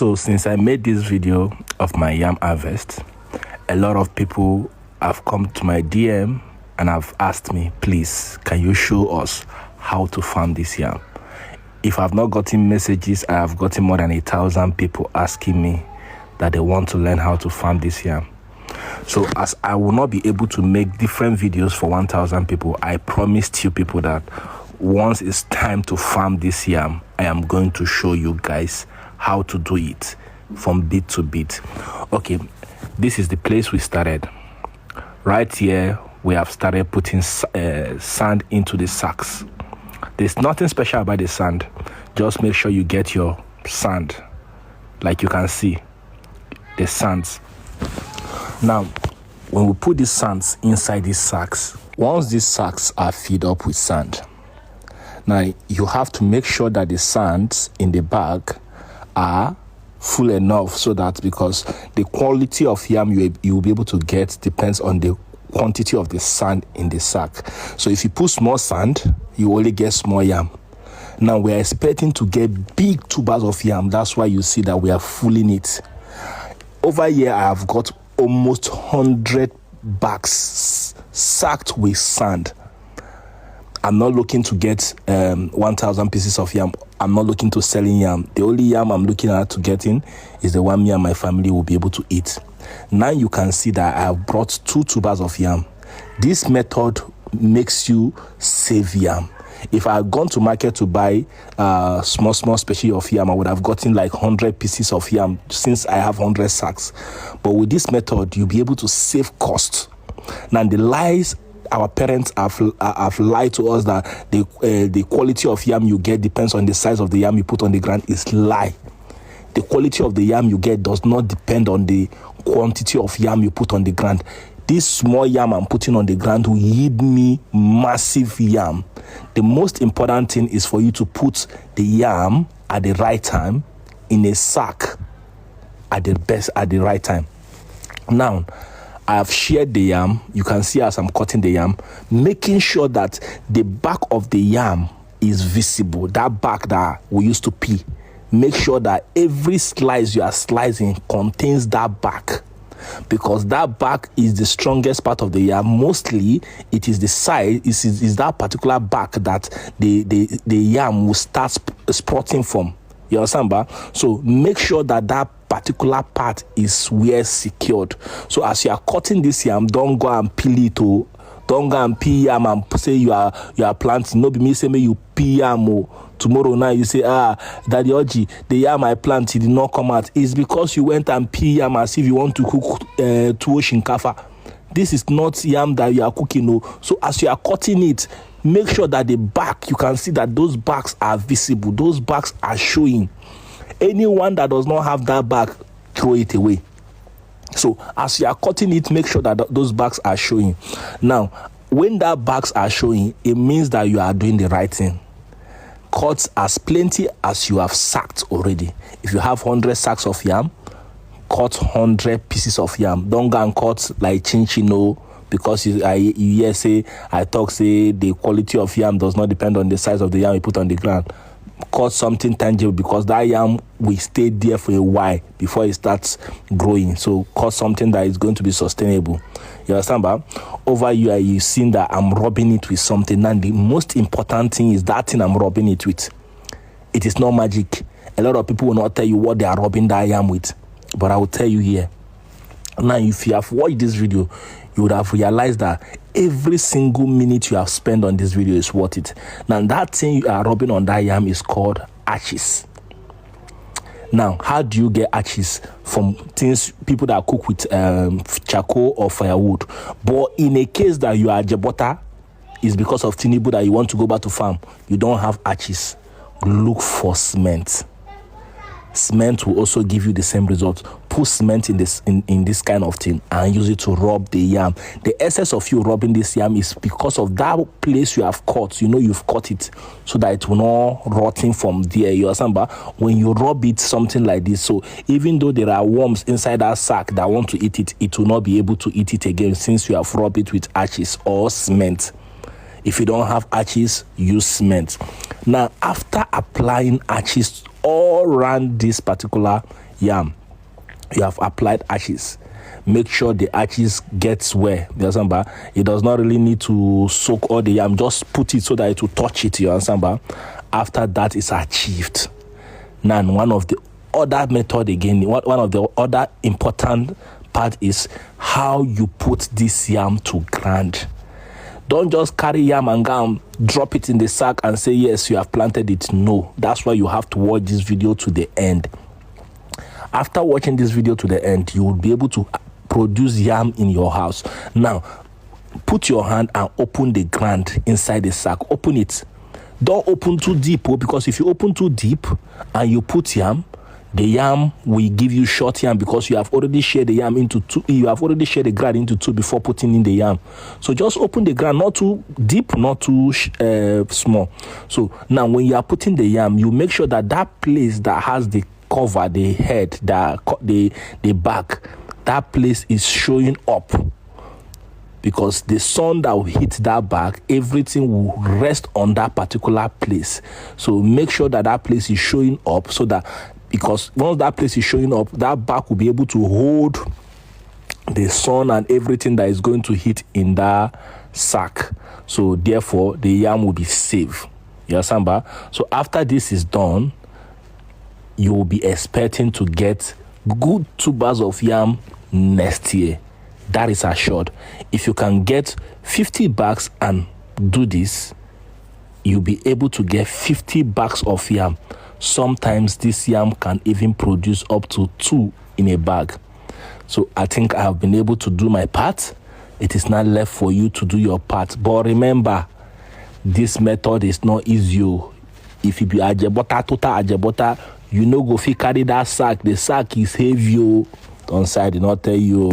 So since I made this video of my yam harvest, a lot of people have come to my DM and have asked me, please, can you show us how to farm this yam? If I've not gotten messages, I have gotten more than 1,000 people asking me that they want to learn how to farm this yam. So as I will not be able to make different videos for 1,000 people, I promised you people that once it's time to farm this yam, I am going to show you guys how to do it from bit to bit. Okay, this is the place we started. Right here, we have started putting sand into the sacks. There's nothing special about the sand. Just make sure you get your sand. Like you can see, the sands. Now, when we put these sands inside these sacks, once these sacks are filled up with sand, now you have to make sure that the sands in the bag are full enough, so that because the quality of yam you will be able to get depends on the quantity of the sand in the sack. So if you put small sand, you only get small yam. Now we are expecting to get big tubers of yam. That's why you see that we are filling it. Over here, I have got almost 100 bags sacked with sand. I'm not looking to get 1,000 pieces of yam. I'm not looking to selling yam. The only yam I'm looking at to getting is the one me and my family will be able to eat. Now you can see that I have brought 2 tubers of yam. This method makes you save yam. If I had gone to market to buy small species of yam, I would have gotten like 100 pieces of yam since I have 100 sacks. But with this method, you'll be able to save cost. Now the lies our parents have lied to us that the quality of yam you get depends on the size of the yam you put on the ground is lie. The quality of the yam you get does not depend on the quantity of yam you put on the ground. This small yam I'm putting on the ground will yield me massive yam. The most important thing is for you to put the yam at the right time in a sack at the right time. Now, I have shared the yam. You can see as I'm cutting the yam, making sure that the back of the yam is visible. That back that we used to peel. Make sure that every slice you are slicing contains that back, because that back is the strongest part of the yam. Mostly, it is the side, is that particular back that the yam will start sprouting from. You understand, ba? So make sure that that particular part is well secured. So as you are cutting this yam, don't go and peel it. Don't go and peel yam and say you are planting. No be me say me you peel yam. Tomorrow night you say, Daddy Oji, the yam I planted did not come out. It's because you went and peel yam as if you want to cook tuwo shinkafa. This is not yam that you are cooking. No. So as you are cutting it, make sure that the back, you can see that those backs are visible. Those backs are showing. Anyone that does not have that back, throw it away. So as you are cutting it, make sure that those backs are showing. Now, when that backs are showing, it means that you are doing the right thing. Cut as plenty as you have sacked already. If you have 100 sacks of yam, cut 100 pieces of yam. Don't go and cut like chinchino, because you hear say, I talk say the quality of yam does not depend on the size of the yam you put on the ground. Cut something tangible, because that yam will stay there for a while before it starts growing. So cut something that is going to be sustainable. You understand, ba? Over here, you've seen that I'm rubbing it with something, and the most important thing is that thing I'm rubbing it with. It is not magic. A lot of people will not tell you what they are rubbing that yam with, but I will tell you here. Now, if you have watched this video, you would have realized that every single minute you have spent on this video is worth it. Now, that thing you are rubbing on that yam is called ashes. Now, how do you get ashes? From things, people that cook with charcoal or firewood. But in a case that you are Jebota, is because of Tinubu that you want to go back to farm, you don't have ashes, look for cement. Cement will also give you the same result. Put cement in this kind of thing and use it to rub the yam. The essence of you rubbing this yam is because of that place you have cut. You know you've cut it so that it will not rotting from there. You understand? But when you rub it something like this, so even though there are worms inside that sack that want to eat it, it will not be able to eat it again, since you have rubbed it with ashes or cement. If you don't have ashes, use cement. Now, after applying ashes all around this particular yam, you have applied ashes. Make sure the ashes gets where, you understand, ba? It does not really need to soak all the yam. Just put it so that it will touch it, you understand, ba? After that is achieved, now one of the other method again, one of the other important part is how you put this yam to ground. Don't just carry yam and go and drop it in the sack and say, yes, you have planted it. No, that's why you have to watch this video to the end. After watching this video to the end, you will be able to produce yam in your house. Now, put your hand and open the ground inside the sack. Open it. Don't open too deep, because if you open too deep and you put yam, the yam will give you short yam, because you have already shared the yam into two. You have already shared the ground into two before putting in the yam. So just open the ground, not too deep, not too small. So now when you are putting the yam, you make sure that that place that has the cover, the head, the back, that place is showing up, because the sun that will hit that back, everything will rest on that particular place. So make sure that that place is showing up, so that, because once that place is showing up, that back will be able to hold the sun and everything that is going to hit in that sack. So therefore the yam will be safe. You understand, ba? So after this is done, you will be expecting to get good tubers of yam next year. That is assured. If you can get 50 bags and do this, you'll be able to get 50 bags of yam. Sometimes this yam can even produce up to 2 in a bag. So I think I have been able to do my part. It is now left for you to do your part. But remember, this method is not easy. If you be ajebota, total ajebota, you know go fit carry that sack. The sack is heavy. On side, did not tell you.